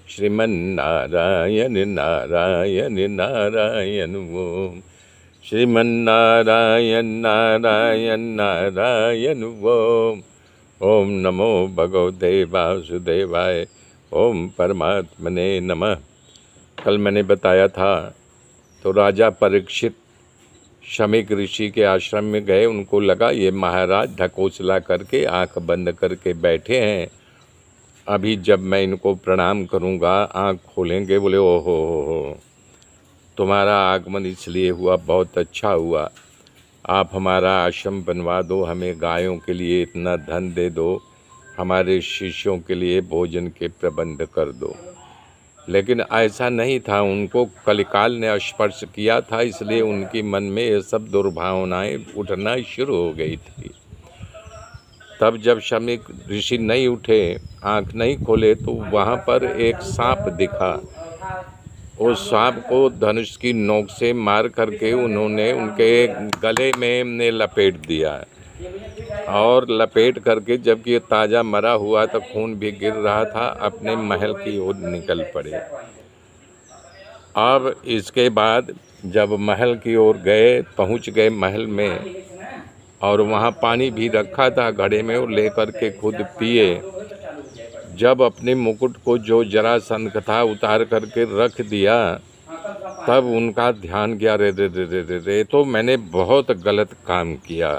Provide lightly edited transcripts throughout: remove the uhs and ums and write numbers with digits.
श्रीमन्नारायण नारायण नारायण ओम। श्रीमन्नारायण नारायण नारायण ओम। ओम नमो भगवते वासुदेवाय। ओम परमात्मने नमः। कल मैंने बताया था तो राजा परीक्षित शमीक ऋषि के आश्रम में गए। उनको लगा ये महाराज ढकोसला करके आंख बंद करके बैठे हैं, अभी जब मैं इनको प्रणाम करूंगा आंख खोलेंगे। बोले ओहो हो, तुम्हारा आगमन इसलिए हुआ, बहुत अच्छा हुआ। आप हमारा आश्रम बनवा दो, हमें गायों के लिए इतना धन दे दो, हमारे शिष्यों के लिए भोजन के प्रबंध कर दो। लेकिन ऐसा नहीं था, उनको कलिकाल ने स्पर्श किया था, इसलिए उनकी मन में ये सब दुर्भावनाएं उठना शुरू हो गई थी। तब जब शमीक ऋषि नहीं उठे, आंख नहीं खोले, तो वहाँ पर एक सांप दिखा। उस सांप को धनुष की नोक से मार करके उन्होंने उनके गले में लपेट दिया, और लपेट करके जबकि ये ताज़ा मरा हुआ तो खून भी गिर रहा था, अपने महल की ओर निकल पड़े। अब इसके बाद जब महल की ओर गए, पहुंच गए महल में, और वहाँ पानी भी रखा था घड़े में, और लेकर के खुद पिए। जब अपने मुकुट को जो जरासंध था उतार करके रख दिया, तब उनका ध्यान गया, रे रे रे रे रे रे, तो मैंने बहुत गलत काम किया।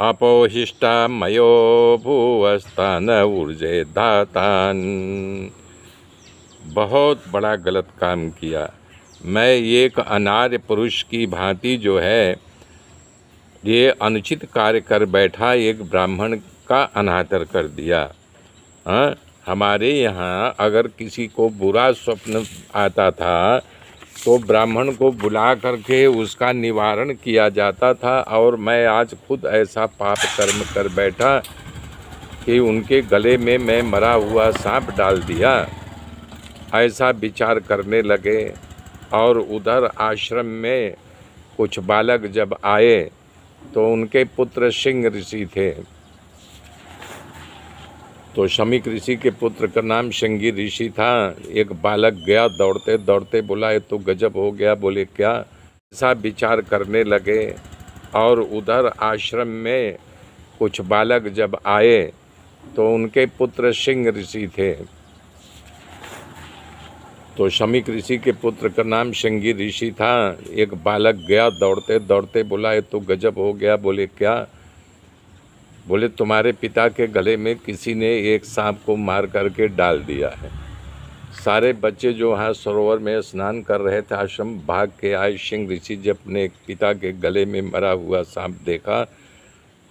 अपोहिष्टा मयो भूवस्थान ऊर्जे धातान, बहुत बड़ा गलत काम किया। मैं एक अनार्य पुरुष की भांति जो है ये अनुचित कार्य कर बैठा, एक ब्राह्मण का अनादर कर दिया। हाँ, हमारे यहाँ अगर किसी को बुरा स्वप्न आता था तो ब्राह्मण को बुला करके उसका निवारण किया जाता था, और मैं आज खुद ऐसा पाप कर्म कर बैठा कि उनके गले में मैं मरा हुआ सांप डाल दिया। ऐसा विचार करने लगे, और उधर आश्रम में कुछ बालक जब आए तो उनके पुत्र सिंह ऋषि थे। तो शमीक ऋषि के पुत्र का नाम सिंगी ऋषि था। एक बालक गया दौड़ते दौड़ते, बोला ये तो गजब हो गया। बोले क्या? ऐसा विचार करने लगे, और उधर आश्रम में कुछ बालक जब आए तो उनके पुत्र सिंह ऋषि थे। तो शमीक ऋषि के पुत्र का नाम सिंगी ऋषि था। एक बालक गया दौड़ते दौड़ते, बोला ये तो गजब हो गया। बोले क्या? बोले तुम्हारे पिता के गले में किसी ने एक सांप को मार करके डाल दिया है। सारे बच्चे जो वहाँ सरोवर में स्नान कर रहे थे, आश्रम भाग के आए। सिंह ऋषि जब अपने पिता के गले में मरा हुआ सांप देखा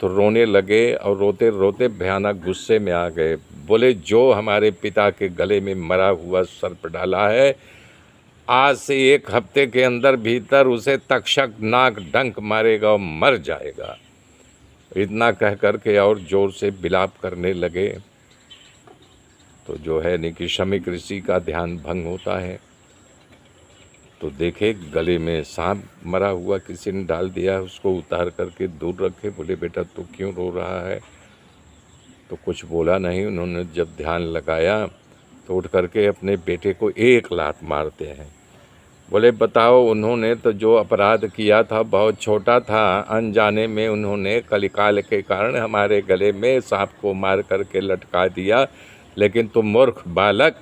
तो रोने लगे, और रोते रोते भयानक गुस्से में आ गए। बोले जो हमारे पिता के गले में मरा हुआ सर्प डाला है, आज से 1 हफ्ते के अंदर भीतर उसे तक्षक नाक डंक मारेगा और मर जाएगा। इतना कह कर के और जोर से विलाप करने लगे। तो जो है नहीं कि शमीक ऋषि का ध्यान भंग होता है। तो देखे गले में सांप मरा हुआ किसी ने डाल दिया, उसको उतार करके दूर रखे। बोले बेटा तू क्यों रो रहा है? तो कुछ बोला नहीं। उन्होंने जब ध्यान लगाया तो उठ करके अपने बेटे को एक लात मारते हैं। बोले बताओ, उन्होंने तो जो अपराध किया था बहुत छोटा था, अनजाने में उन्होंने कलिकाल के कारण हमारे गले में सांप को मार करके लटका दिया, लेकिन तुम मूर्ख बालक,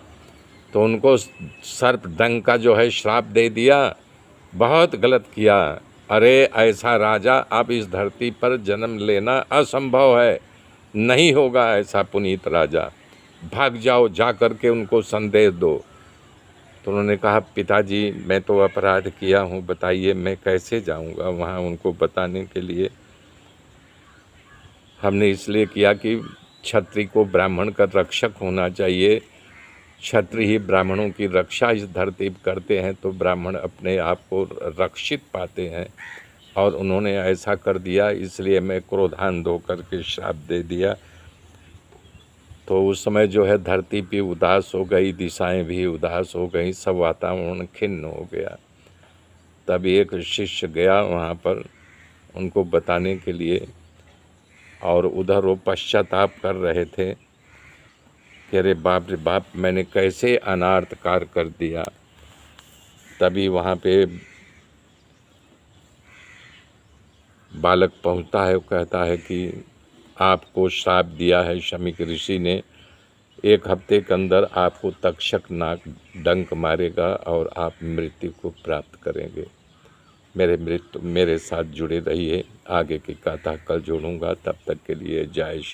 तो उनको सर्प डंक का जो है श्राप दे दिया। बहुत गलत किया। अरे ऐसा राजा अब इस धरती पर जन्म लेना असंभव है, नहीं होगा ऐसा पुनीत राजा। भाग जाओ, जा करके उनको संदेश दो। तो उन्होंने कहा पिताजी मैं तो अपराध किया हूँ, बताइए मैं कैसे जाऊँगा वहाँ उनको बताने के लिए। हमने इसलिए किया कि क्षत्रिय को ब्राह्मण का रक्षक होना चाहिए, क्षत्रिय ही ब्राह्मणों की रक्षा इस धरती पर करते हैं, तो ब्राह्मण अपने आप को रक्षित पाते हैं। और उन्होंने ऐसा कर दिया, इसलिए मैं क्रोधान्ध होकर के श्राप दे दिया। तो उस समय जो है धरती भी उदास हो गई, दिशाएं भी उदास हो गई, सब वातावरण खिन्न हो गया। तब एक शिष्य गया वहाँ पर उनको बताने के लिए, और उधर वो पश्चाताप कर रहे थे। कि अरे बाप रे बाप, मैंने कैसे अनार्थ कार्य कर दिया। तभी वहाँ पे बालक पहुँचता है, वो कहता है कि आपको श्राप दिया है शमीक ऋषि ने, 1 हफ्ते के अंदर आपको तक्षक नाग डंक मारेगा और आप मृत्यु को प्राप्त करेंगे। मेरे साथ जुड़े रहिए, आगे की कथा कल जोड़ूंगा। तब तक के लिए जय श्री